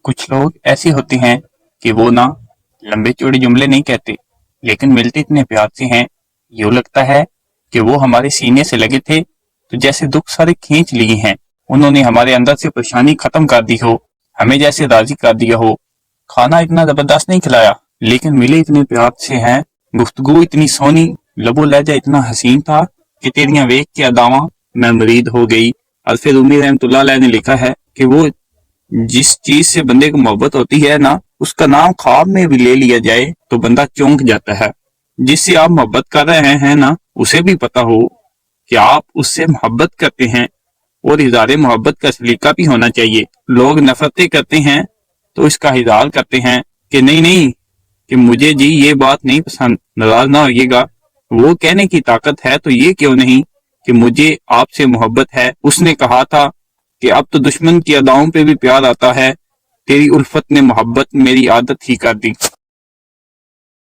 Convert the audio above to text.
کچھ لوگ ایسے ہوتے ہیں کہ وہ نہ لمبے چوڑے جملے نہیں کہتے لیکن ملتے اتنے پیار سے ہیں، یوں لگتا ہے کہ وہ ہمارے سینے سے لگے تھے تو جیسے دکھ سارے کھینچ لیے ہیں، انہوں نے ہمارے اندر سے پریشانی ختم کر دی ہو، ہمیں جیسے راضی کر دیا ہو۔ کھانا اتنا زبردست نہیں کھلایا لیکن ملے اتنے پیار سے ہیں، گفتگو اتنی سونی، لب و لہجہ اتنا حسین تھا کہ تیریاں ویکھ کے اداواں میں مرید ہو گئی۔ الف رومی رحمۃ اللہ علیہ نے لکھا ہے کہ وہ جس چیز سے بندے کو محبت ہوتی ہے نا، اس کا نام خواب میں بھی لے لیا جائے تو بندہ چونک جاتا ہے۔ جس سے آپ محبت کر رہے ہیں نا، اسے بھی پتا ہو کہ آپ اس سے محبت کرتے ہیں، اور اظہار محبت کا سلیقہ بھی ہونا چاہیے۔ لوگ نفرتیں کرتے ہیں تو اس کا اظہار کرتے ہیں کہ نہیں کہ مجھے جی یہ بات نہیں پسند، ناراض نہ ہوئیے گا۔ وہ کہنے کی طاقت ہے تو یہ کیوں نہیں کہ مجھے آپ سے محبت ہے۔ اس نے کہا تھا کہ اب تو دشمن کی اداؤں پہ بھی پیار آتا ہے، تیری الفت نے محبت میری عادت ہی کر دی۔